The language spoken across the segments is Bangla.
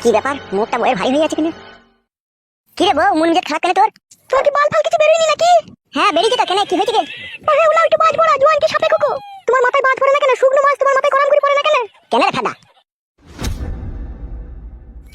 কি ব্যাপার, মুখটা বইয়ের ভারী হয়ে যাচ্ছে কেন? কি রে বউ, মন মেজাজ খারাপ কেন তোর? তোর কি বাল ফাল কিছু বেরোয়নি নাকি? হ্যাঁ বেরিয়েছে তো, কেন কি হয়েছে রে? ওহে উলা একটু বাজ পড়া, জোয়ান কি সাপে কুকু। তোমার মাথায় বাজ পড়ে না কেন? শুকনো মাছ তোমার মাথায় গরম করে পড়ে না কেন? কেন রে ফাদা?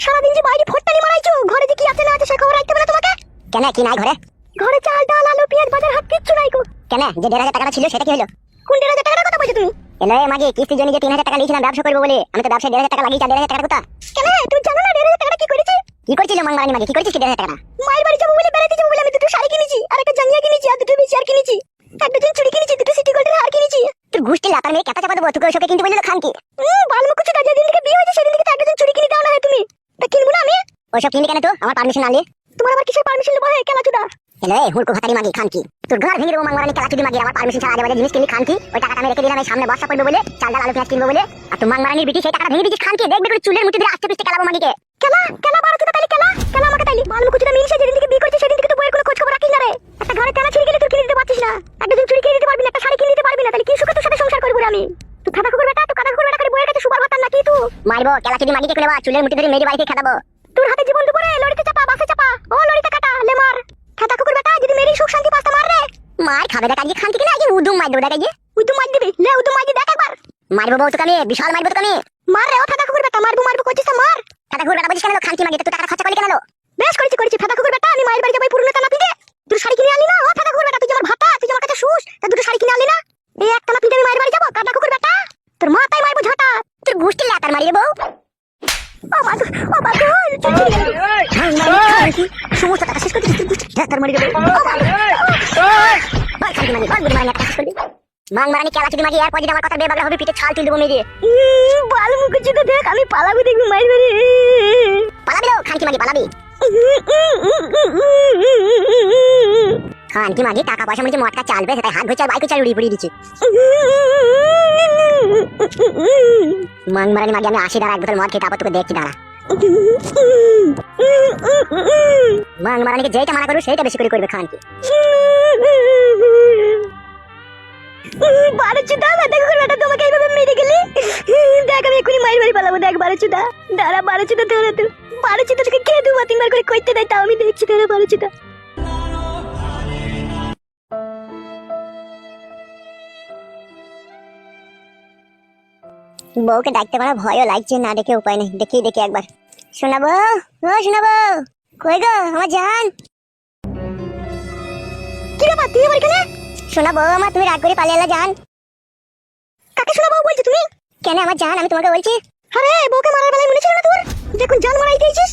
সারাদিন যে বাইরে ফট্টানি মারাইছো, ঘরে যে কি আছে না আছে সে খবর রাখতে বলে তোমাকে? কেন কি নাই ঘরে? ঘরে চাল ডাল আলু পেঁয়াজ বাজার হাত কিচ্ছু নাই কো। কেন যে 1,500 টাকাটা ছিল সেটা কি হলো? কোন 1,500 টাকার কথা বলছো তুমি? এলে মাগে কিস্তির জন্য যে 3,000 টাকা লিয়েছিলাম ব্যবসা করব বলে, আমি তো ব্যবসায় 1,500 টাকা লাগিয়েছি। 1,500 টাকার কথা কেন তুমি জানো না? 1,500 টাকা কি করেছি? কি করছিল মাংমারানি মাগে? কি করেছিস কি 1,500 টাকা? মায়ের বাড়ি যাবো বলে বেড়াতে যাবো বলে আমি দুটো শাড়ি কিনেছি, আর একটা জাঙ্গিয়া কিনেছি, আর দুটো বিচিয়ার কিনেছি, এক ডজন চুড়ি কিনেছি, দুটো সিটি গোল্ডের হার কিনেছি। তোর গুষ্টি লাপার মেয়ে কেতা চাপা দেবো, তোকে ওসবে কিনতে বললে খান কি? বালমুখ কিছু যেদিন থেকে বিয়ে হয়েছে সেদিন থেকে তো এক ডজন চুড়ি কিনে দাও না হয় তুমি। তা কিনবো না আমি? ওসব কিনবি কেন তো? আমার পারমিশন না নিয়ে? তোমার আবার কিসের পারমিশন নেবো? হে কেলা চুদা এলে হুড়কো ভাতারি মাগি খান কি? তোর ঘর ভেঙে দেবো মাংমারানি কেলা চুদি মাগি। আমার পারমিশন ছাড়া আগে বাজে জিনিস কিনলি খান কি? ওই টাকাটা আমি রেখে দিলাম এই সামনে বর্ষা পড়বে বলে, চাল ডাল আলু পেঁয়াজ কিনবো বলে। আর তুই মাংমারানির বিটি সেই টাকাটা ভেঙে দিচ্ছিস খান কি? দেখবে করে চুলের মুঠি ধরে আস্তে পিস্তে কেলাবো মাগিকে। কেলা কেলা বারো চুদা তাইলে কেলা কেলা আমাকে তাইলে বালমুখ চুদা মিলছে। যেদিন থেকে বিয়ে করছিস সেদিন থেকে তো বইয়ের কোনো খোঁজ খবর রাখিস না রে। একটা ঘরে তেনা ছিঁড়ে গেলে তুই কিনে দিতে পারছিস না, একটা চুড়ি কিনে দিতে পারবি না, একটা শাড়ি কিনে দিতে পারবি না, তাহলে কি সুখে তোর সাথে সংসার করবো রে আমি? তুই খাতা কুকুর বেটা, তুই খাতা কুকুর বেটা করে বইয়ের কাছে সুপার ভাতার নাকি তুই? মারবো কেলা চুদি মাগিকে কোলে বা চুলের মুঠি ধরে মেরে বাড়িতে খাটাবো। তোর হাতে জীবন দুপুরে লড়িতে চাপা বাসে চাপা, ও লড়িতে কাটা লে মার। খাতা কুকুর বেটা যদি মেরি সুখ শান্তি পাস্তা মার রে। মার খাবে দেখ আজকে খান কি না? আজকে উদুম মার দেবো দেখ, আজকে উদুম মার দিবি। লে উদুম মার দি দেখ একবার। মারবো বউ তোকে আমি, বিশাল মারবো তোকে আমি। মার রে ও খাতা কুকুর বেটা, মারবো মারবো করছিস না মার। খাতা কুকুর বেটা বলছিস কেন? খান কি মাগি তুই টাকা খরচা করলি কেন? বেশ করেছি খাতা কুকুর বেটা, আমি মায়ের বাড়ি যাবো পুরনো টানা পিঁধে। তুই শাড়ি কিনে আনলি না? ও খাতা কুকুর বেটা তুই যে আমার ভাতা, তুই যে আমার কাছে শুস, তা দুটো শাড়ি কিনে আনলি না? এই একটা না পিঁধে আমি মায়ের বাড়ি যাবো? খাতা কুকুর বেটা তোর মাথায় মারবো ঝাঁটা। তোর গুষ্টি লাতার মারি রে বউ। ও মা গো, ও মা গো, সমস্ত টাকা শেষ করে দিচ্ছিস, গুষ্টি লাতার মারি রে বউ। মাংমারানি কেলা চুদি মাগি, এরপর যদি আমার কথা বেবাগলা হবে পিঠে ছাল তুল দেবো মেরে। বাল মুখ চুদা দেখ, আমি পালাবো দেখবি মায়ের বাড়ি। পালাবি লো খানকি মাগি, পালাবি। খানকি মাগি টাকা পয়সা মনে মটকা চালবে, সেটাই হাত ঘুরছে আর বাইক চাল উড়িয়ে পড়িয়ে দিচ্ছে। মাংমারানি মাগি আমি 80 টাকা এক বোতল মদ খেয়ে তারপর তোকে দেখছি দাঁড়া। মাংমারানিকে যেটা মানা করবো সেইটা বেশি করে করবে খানকি। বারোচুদা মাথা কুকুর বেটা তোমাকে এইভাবে মেরে গেলি? দেখ আমি এক্ষুনি মায়ের বাড়ি পালাবো। দেখ বারোচুদা দাঁড়া, বারোচুদা তোরা তো বারোচুদা তোকে কে 2-3 বার করে কইতে দেয়, তাও আমি দেখছি তোরা বারোচুদা। বউকে ডাকতে পারা ভয়ও লাগছে, না দেখে উপায় নেই। দেখি একবার। শোনাবো ও শোনাবো, কই গো আমার জান? কি ব্যাপার তুই আমার এখানে? শোনাবো আমার, তুমি রাগ করে পালিয়ে এলা জান। কাকে শোনাবো বলছো তুমি? কেন আমার জান, আমি তোমাকে বলছি। আরে বউকে মারার বেলায় মনে ছিল না তোর? দেখুন জান মারাই দিয়েছিস।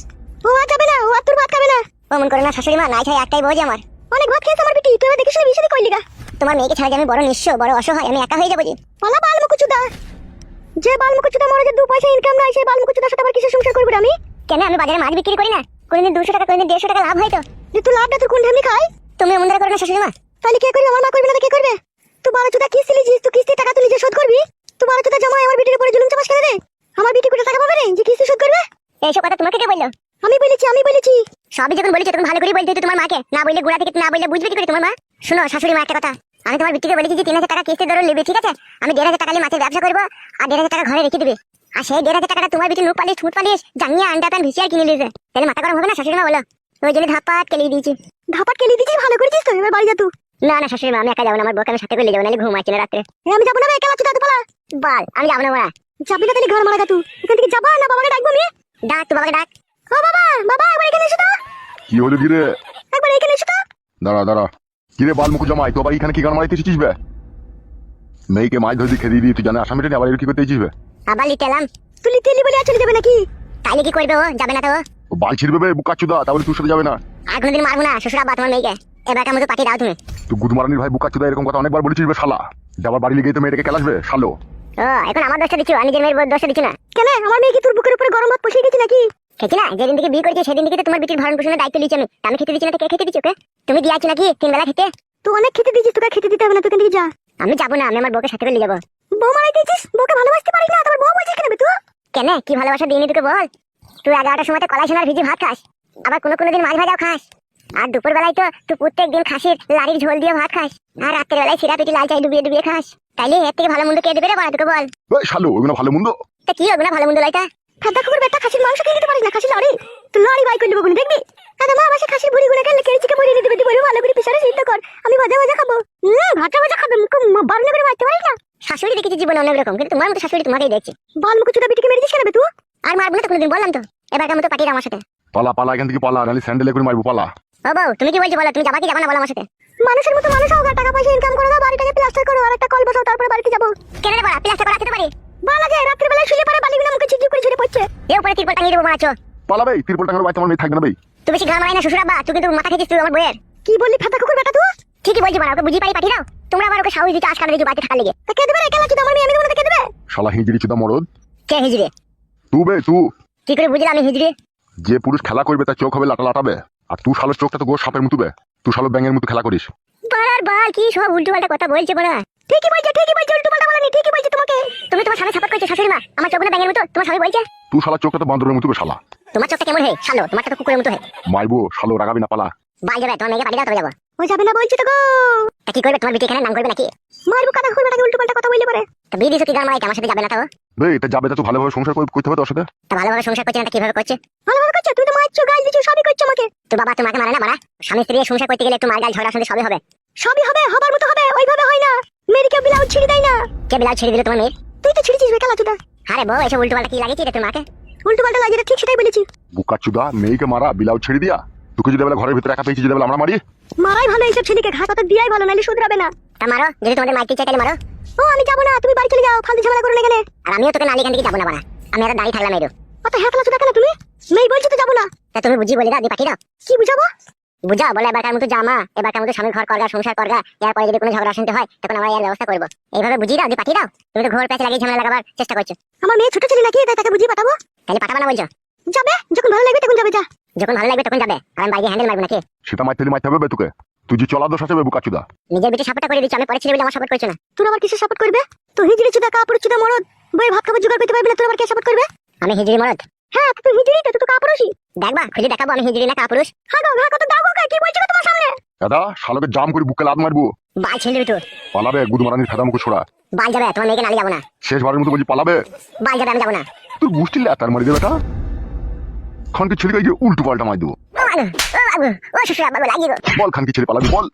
ও আর যাবে না, ও আর তোর ভাত খাবে না। অমন করে না শাশুড়ি মা, নাই খাই একটাই বউ যে আমার। অনেক ভাত খেয়েছে আমার বিটি, তুই আবার দেখিস না বিয়ে শাদী করলি গা। তোমার মেয়েকে ছাড়া যে আমি বড় নিঃস্ব, বড় অসহায়, আমি একা হয়ে যাবো যে। পালা বালমুকুচুদা, যে বালমুকুচুদা মরে যে 2 পয়সা ইনকাম নাই, সেই বালমুকুচুদার সাথে আবার কিসের সংসার করবি আমি? কেন আমি বাজারে মাছ বিক্রি করি না? কোনদিন 200 টাকা, কোনদিন 150 টাকা লাভ হয় তো। তুই লাভটা তোর কোন ঢেমনি খাই? তুমি এমন করে না শাশুড়ি মা। তাহলে কে করবে? আমার মা করবে না তো কে করবে? তুই বারোচুদা কিস্তি লিছিস, তুই কিস্তির টাকা তুই নিজে শোধ করবি। তুই বারোচুদা জামাই আমার বিটির উপরে জুলুম চাপাস কেন রে? আমার বিটি কোটি টাকা পাবে রে যে কিস্তি শোধ করবে? এইসব কথা তোমাকে কে বললো? আমি বলেছি। সবই যখন বলেছি তখন ভালো করে বলতে হতো তোমার মাকে, না বললে গোড়া থেকে না বললে বুঝবে কি করে তোমার মা? শোনো শাশুড়ি মা একটা কথা, আমি তোমার বিটিকে বলেছি যে 3,000 টাকা কিস্তি ধরে নেবে, ঠিক আছে? আমি 1,500 টাকা নিয়ে মাছের ব্যবসা করবো, আর 1,500 টাকা ঘরে রেখে দিবে। আর সেই 1,500 টাকাটা তোমার বিটি নুক পালিশ ঠুট পালিশ জাঙ্গিয়া আন্ডা প্যান ভিসিয়ার কিনে নিয়েছে, তাহলে মাথা গরম হবে না শাশুড়ি মা বলো? ওই জন্য ধাপাত কেলিয়ে দিয়েছি। ভালো করেছিস তো, এবার বাড়ি যা তুই। না শাশুড়ি মা আমি একা যাবো না, আমার বউকে আমি সাথে করে নিয়ে যাবো, নাহলে ঘুম আসছে না রাত্রে। আমি যাবো না রে, কেলা চুদা তুই পালা। বল আমি যাবো না বড়া। যাবি না তাহলে ঘর মারা যা তুই। এখান থেকে যাবা না বাবাকে ডাকবো আমি? ডাক তুই বাবাকে ডাক। ও বাবা, বাবা একবার এখানে এসো তো। কি হলো কি রে? একবার এখানে এসো তো। দাঁড়া কি রে বালমুখ জামাই, তো আবার এখানে কি গান মারাইতে এসেছিস বে? মেয়েকে মাছ ধরে খেয়ে দিয়ে তুই জানে আসামি টেনে আবার এর কি করতে এসেছিস বে? আবার লিটেলাম। তুই লিটেলি বলে চলে যাবে নাকি? তাইলে কি করবে ও? যাবে না তো ও বাল ছিড়বে বে বুকাচুদা, তাহলে তোর সাথে যাবে না। আর কোনদিন মারবো না শ্বশুর আব্বা তোমার মেয়েকে। এবার কেমন পাঠিয়ে দাও তুমি। তুই গুদমারানির ভাই বুকাচুদা এরকম কথা অনেকবার বলেছিস বে শালা। যাবার বাড়ি লেগে তো মেয়েটাকে খেলাসবে শালো। ও এখন আমার দোষটা দিচ্ছ, আর নিজের মেয়ের দোষটা দিচ্ছ না কেন? আমার মেয়ে কি তোর বুকের উপরে গরম ভাত বসিয়ে গেছে নাকি? খেছি না, যেদিন থেকে বিয়ে করেছি সেদিন থেকে তো তোমার বিটির ভরণ পোষণের দায়িত্ব নিয়েছি আমি। আমি খেতে দিচ্ছি না তো কে খেতে দিচ্ছ? ওকে তুমি দিয়াছো নাকি 3 বেলা খেতে? তুই অনেক খেতে দিয়েছিস, তোকে খেতে দিতে হবে না, তুই এখান থেকে যা। আমি যাবো না, আমি আমার বউকে সাথে করে নিয়ে যাবো। বউ মারাই দিয়েছিস, বউকে ভালোবাসতে পারিস না, তোমার বউ বলছিস কেন তুই? কেন কি ভালোবাসা দিইনি তোকে বল? তুই 11টার সময় কলাই সোনার ভিজি ভাত খাস, আবার কোনো দিন মাছ ভাজাও খাস, আর দুপুর বেলায় তো তুই প্রত্যেক দিন খাসির লাড়ির ঝোল দিয়ে ভাত খাস, আর রাতের বেলায় সিরা পিটি লাল চাই ডুবিয়ে খাস। তাইলে এর থেকে ভালো মন্দ কে দেবে রে বল, তোকে বল। ওই শালো ওগুলো ভালো মন্দ? তা কি হবে না ভালো মন্দ লয়টা? ফাদা খবর বেটা খাসির মাংস খেয়ে দিতে পারিস না, খাসি লড়ি তুই লড়ি বাই করলি বগুন দেখবি। দাদা মা বাসা খাসির ভুড়ি গুলো গেলে কেড়ে চিকে ভরি দিতে দিতে ভালো করে পিছনে সিদ্ধ কর, আমি ভাজা ভাজা খাবো। ভাজা ভাজা খাবে মুখ বারণ করে মারতে পারিস না। শাশুড়ি দেখেছি জীবন অনেক রকম, কিন্তু তোমার মতো শাশুড়ি তোমাকেই দেখছি। বাল মুখ চুদা বিটিকে মেরে দিস কেন বে তুই? আর মারবো না তো কোনোদিন, বললাম তো, এবারকার মতো পাঠিয়ে দাও আমার সাথে। পালা পালা এখান থেকে পালা, নাহলে স্যান্ডেলে করে মারবো, পালা। ও বউ তুমি কি বলছো বলো, তুমি যাবা কি যাবা না বলো আমার সাথে। মানুষের মতো মানুষ হোক, টাকা পয়সা ইনকাম করে দাও, বাড়িটাকে প্লাস্টার করো আর একটা কল বসাও, তারপরে বাড়িতে যাবো। কেন রে বড়া প্লাস্টার করা খেতে পারি? বাল আছে রাত্রি বেলা শুলে পরে বালিগুলো মুখে ঝিঝি করে ঝরে পড়ছে, এ উপরে তিরপল টাঙিয়ে দেবো মারাচ্ছো। পালা বে, তিরপল টাঙানোর বাচ্চা আমার মেয়ে থাকবে না বে। তুই বেশি ঘাম মারাই না শ্বশুর আব্বা, তুই কিন্তু মাথা খেয়েছিস তুই আমার বইয়ের। কি বললি ফাটা কুকুর বেটা তুই? ঠিকই বলছি বড়া, ওকে বুঝি পারি পাঠিয়ে দাও। তোমরা আবার ওকে সাহস দিতে আজকাল দিতে বাড়িতে থাকার লেগে। তা কে দেবে রে কেলা চুদা আমার মেয়ে, আমি তোমাকে কে দেবে? শালা হিজড়ি চুদা মরদ। কে হিজড়ি? তুই বে তুই। কি করে বুঝলাম আমি হিজড়ি? যে পুরুষ খেলা করবে তার চোখ হবে লাটা লাটাবে, আর তুই শালোর চোখটা তো গো সাপের মতো বে, তুই শালো ব্যাঙের মতো খেলা করিস। বাড়ার বাল কি সব উল্টো পাল্টা কথা বলছে বড়া। ঠিকই বলছে উল্টো পাল্টা বলেনি, ঠিকই বলছে তোমাকে। তুমি তোমার স্বামী সাপোর্ট করছো শাশুড়ি মা, আমার চোখ না ব্যাঙের মতো, তোমার স্বামী বলছে। তুই শালা চোখটা তো বান্দরের মতো বে শালা। তোমার চোখটা কেমন হে শালো, তোমারটা তো কুকুরের মতো হে। মারবো শালো, রাগাবি না, পালা। বাল যাবে তোমার মেয়েকে বাড়ি দাও, তবে যাবো। ও যাবে না বলছি তো গো। তা কি করবে তোমার বিটি, এখানে নাম করবে নাকি? মারবো কাদা খুলবে নাকি উল্টো পাল্টা কথা বললে পরে। তা বিয়ে দিছো কি গান মারাইতে, আমার সাথে যাবে না তাও? বে এটা যাবে তো ভালোভাবে সংসার করতে হবে তোর সাথে। তা ভালোভাবে সংসার করছে না, তা কিভাবে করছে? ভালোভাবে করছে, তুই তো মারছো গাল দিচ্ছ, সবই করছো আমাকে। তো বাবা তোমাকে মারে না মারা? স্বামী স্ত্রী সংসার করতে গেলে একটু মার গাল ঝগড়া শুনতে সবই হবে। সবই হবে, হবার মতো হবে, ওইভাবে হয় না। মেয়ের কেউ ব্লাউজ ছিঁড়ে দেয় না। কে ব্লাউজ ছিঁড়ে দিল তোমার মেয়ের? তুই তো ছিঁড়েছিস বেকালা চুদা। আরে বউ এসব উল্টো পাল্টা কি লাগিয়েছিস রে তোর মাকে? উল্টো পাল্টা লাগিয়ে ঠিক সেটাই বলেছি। বুকা চুদা মেয়েকে মারা, ব্লাউজ ছেড়ে দিয়া। তোকে যদি বলে ঘরের ভিতরে একা পেয়েছি, যদি বলে আমরা মারি। মারাই ভালো, এইসব ছেলেকে ঘাস পাতা দিয়াই ভালো, নাইলে শুধরাবে না। তা মারো, যদি তোমাদের মাইকে চাই তাহলে মারো। ও আমি যাবো না, তুমি বাড়ি চলে যাও, ফালতু ঝামেলা করো না এখানে। আর আমিও তোকে নালি এখান থেকে যাবো না বাড়া, আমি আর দাঁড়িয়ে থাকলাম। এরো অত হ্যাকলা চুদা কেন তুমি? মেয়ে বলছি তো যাবো না। তা তুমি বুঝি বলে দাও, দিয়ে পাঠিয়ে দাও। কি বুঝাবো? বুঝাও বলে এবারকার মতো জামা, এবারকার মতো স্বামীর ঘর করগা, সংসার করগা, এরপরে যদি কোনো ঝগড়া শুনতে হয় তখন আমরা এর ব্যবস্থা করবো। এইভাবে বুঝিয়ে দাও, দিয়ে পাঠিয়ে দাও। তুমি তো ঘর প্যাঁচ লাগিয়ে ঝামেলা লাগাবার চেষ্টা করছো। আমার মেয়ে ছোট ছেলে নাকি, তাই তাকে বুঝিয়ে পাঠাবো? তাহলে পাঠাবা না বলছো? যাবে যখন ভালো লাগবে তখন যাবে, যা যখন ভালো লাগবে তখন যাবে। আর আমি বাইরে হ্যান্ডেল মারবো নাকি? সেটা মারতে হবে বে তোকে। তুই যে চলা দোষ আছে বে বুকা চুদা। নিজের বেটে সাপোর্ট করে দিচ্ছি, আমি পরে ছেলে বলে আমার সাপোর্ট করছো না। তোর আবার কিসের সাপোর্ট করবে? তো হিজড়ি চুদা কাপড় চুদা মরদ, বইয়ের ভাত খাবার জোগাড় করতে পারবি না, তোর আবার কে সাপোর্ট করবে? আমি হিজড়ি মরদ? হ্যাঁ তুই হিজড়ি, তো তুই তো কাপুরুষই। দেখবা খুঁজে দেখাবো আমি হিজড়ি না কাপুরুষ। হ্যাঁ গো কত দাও গো, কি বলছো তোমার সামনে? দাদা শালোকে জাম করে বুকে লাত মারবো। বাল ছেলে তো পালাবে, গুদ মারানির ফেদা মুখে ছোড়া। বাল যাবে, তোমার মেয়েকে নালি যাবো না। শেষবারের মতো বলছি পালাবে। বাল যাবে, আমি যাবো না। তুই বুঝতি লাতার মারি দেবে তা খানকে ছেলে গিয়ে উল্টো পাল্টা মার দেবো। ও শ্বশুর আব্বা লাগিয়ে গো। বল খানকে ছেলে পালাবি বল।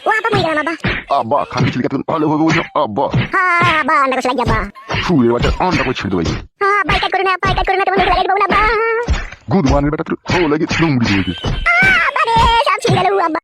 ও আব্বা মরে গেলাম আব্বা। আব্বা খানকে ছেলে কেন ভালো হবে বলছো? আব্বা হ্যাঁ আব্বা আন্ডা করে লাগিয়ে আব্বা। শুয়ে বাচ্চা আন্ডা করে ছেড়ে দেবে। হ্যাঁ বাইকাট করে না তোমার মেয়েকে লাগিয়ে দেবো না আব্বা। গুদ মারানির বেটা তোর ভালো লাগে, নুমড়ি দেবে। আব্বা রে সব ছিঁড়ে গেল আব্বা।